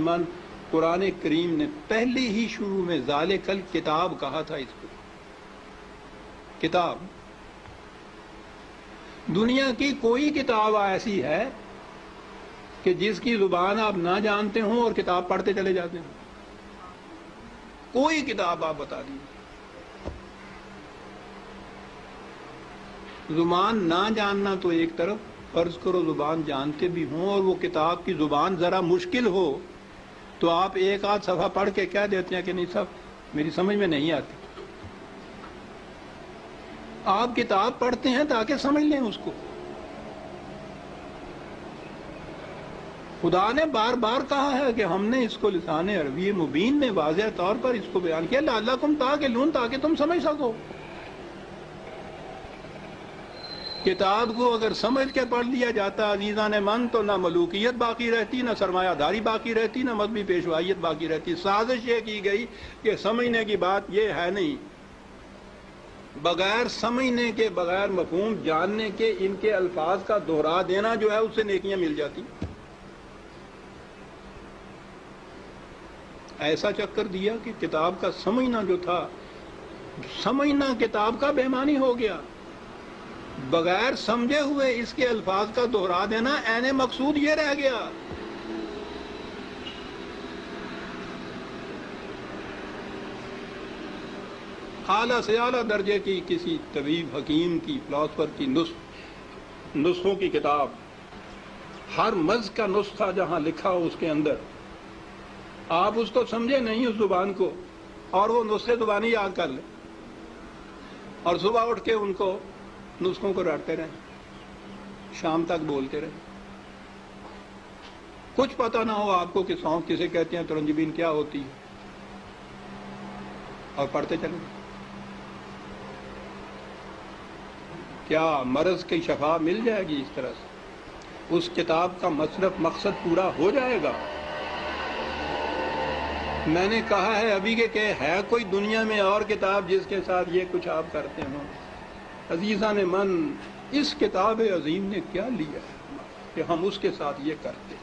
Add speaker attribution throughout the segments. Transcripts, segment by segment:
Speaker 1: من قرآن کریم نے پہلے ہی شروع میں ذالکل کتاب کہا تھا. اس کو کتاب، دنیا کی کوئی کتاب ایسی ہے کہ جس کی زبان آپ نہ جانتے ہوں اور کتاب پڑھتے چلے جاتے ہیں؟ کوئی کتاب آپ بتا دیجیے. زبان نہ جاننا تو ایک طرف، فرض کرو زبان جانتے بھی ہوں اور وہ کتاب کی زبان ذرا مشکل ہو تو آپ ایک آدھ صفحہ پڑھ کے کہہ دیتے ہیں کہ نہیں صاحب میری سمجھ میں نہیں آتی. آپ کتاب پڑھتے ہیں تاکہ سمجھ لیں اس کو. خدا نے بار بار کہا ہے کہ ہم نے اس کو لسان عربی مبین میں واضح طور پر اس کو بیان کیا، لعلکم تعقلون، تاکہ تم سمجھ سکو. کتاب کو اگر سمجھ کے پڑھ لیا جاتا عزیزان من تو نہ ملوکیت باقی رہتی، نہ سرمایہ داری باقی رہتی، نہ مذہبی پیشوائیت باقی رہتی. سازش یہ کی گئی کہ سمجھنے کی بات یہ ہے نہیں، بغیر سمجھنے کے، بغیر مفہوم جاننے کے ان کے الفاظ کا دہرا دینا جو ہے اس سے نیکیاں مل جاتی. ایسا چکر دیا کہ کتاب کا سمجھنا جو تھا، سمجھنا کتاب کا بے معنی ہو گیا. بغیر سمجھے ہوئے اس کے الفاظ کا دہرا دینا عین مقصود یہ رہ گیا. اعلیٰ سے اعلیٰ درجے کی کسی طبیب، حکیم کی، فلاسفر کی نسخوں کی کتاب، ہر مرض کا نسخہ جہاں لکھا ہو اس کے اندر، آپ اس کو سمجھے نہیں اس زبان کو اور وہ نسخے زبانی یاد کر لیں اور صبح اٹھ کے ان کو نسخوں کو رٹتے رہیں، شام تک بولتے رہیں. کچھ پتہ نہ ہو آپ کو کہ سونف کسے کہتے ہیں، ترنجبین کیا ہوتی ہے، اور پڑھتے چلیں. کیا مرض کی شفا مل جائے گی اس طرح سے؟ اس کتاب کا مقصد پورا ہو جائے گا؟ میں نے کہا ہے ابھی کہ ہے کوئی دنیا میں اور کتاب جس کے ساتھ یہ کچھ آپ کرتے ہوں؟ عزیزان من، اس کتاب عظیم نے کیا لیا ہے کہ ہم اس کے ساتھ یہ کرتے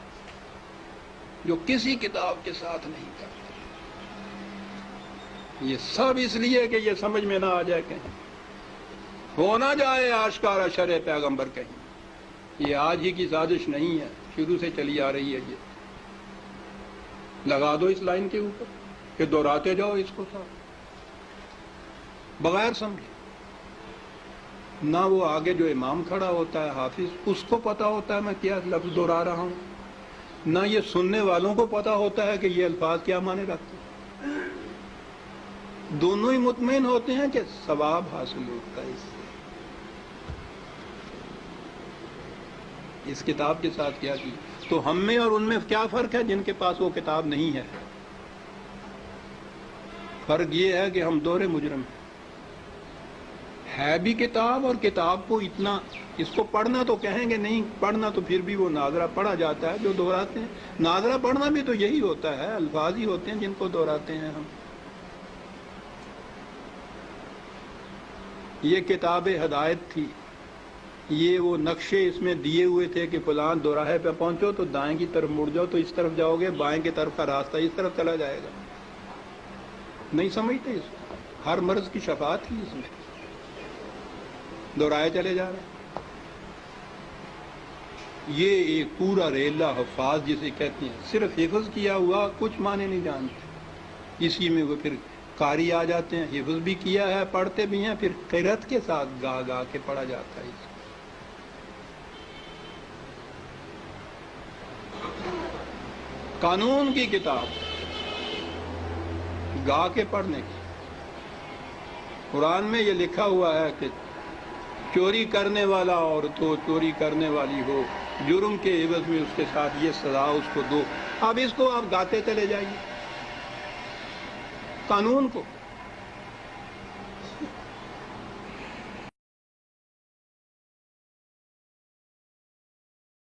Speaker 1: جو کسی کتاب کے ساتھ نہیں کرتے؟ یہ سب اس لیے کہ یہ سمجھ میں نہ آ جائے، کہیں ہو نہ جائے آشکارا شرع پیغمبر کہیں. یہ آج ہی کی سازش نہیں ہے، شروع سے چلی آ رہی ہے. یہ لگا دو اس لائن کے اوپر کہ دہراتے جاؤ اس کو ساتھ، بغیر سمجھے. نہ وہ آگے جو امام کھڑا ہوتا ہے حافظ، اس کو پتا ہوتا ہے میں کیا لفظ دہرا رہا ہوں، نہ یہ سننے والوں کو پتا ہوتا ہے کہ یہ الفاظ کیا معنی رکھتے ہیں. دونوں ہی مطمئن ہوتے ہیں کہ ثواب حاصل ہوتا ہے اس کتاب کے ساتھ کیا کی. تو ہم میں اور ان میں کیا فرق ہے جن کے پاس وہ کتاب نہیں ہے؟ فرق یہ ہے کہ ہم دوہرے مجرم ہیں. ہے بھی کتاب، اور کتاب کو اتنا، اس کو پڑھنا تو کہیں گے نہیں، پڑھنا تو پھر بھی وہ ناظرہ پڑھا جاتا ہے جو دہراتے ہیں. ناظرہ پڑھنا بھی تو یہی ہوتا ہے، الفاظ ہی ہوتے ہیں جن کو دہراتے ہیں ہم. یہ کتاب ہدایت تھی، یہ وہ نقشے اس میں دیے ہوئے تھے کہ فلاں دوراہے پہ پہنچو تو دائیں کی طرف مڑ جاؤ تو اس طرف جاؤ گے، بائیں کی طرف کا راستہ اس طرف چلا جائے گا. نہیں سمجھتے اس کو. ہر مرض کی شفا تھی اس میں، دورائے چلے جا رہے ہیں. یہ ایک پورا ریلا حفاظ جسے کہتے ہیں، صرف حفظ کیا ہوا، کچھ معنی نہیں جانتے. اسی میں وہ پھر قاری آ جاتے ہیں، حفظ بھی کیا ہے، پڑھتے بھی ہیں، پھر قرأت کے ساتھ گا گا کے پڑھا جاتا ہے. قانون کی کتاب گا کے پڑھنے کی. قرآن میں یہ لکھا ہوا ہے کہ چوری کرنے والا عورت ہو، چوری کرنے والی ہو، جرم کے عوض میں اس کے ساتھ یہ سزا اس کو دو. اب اس کو آپ گاتے چلے جائیے قانون کو.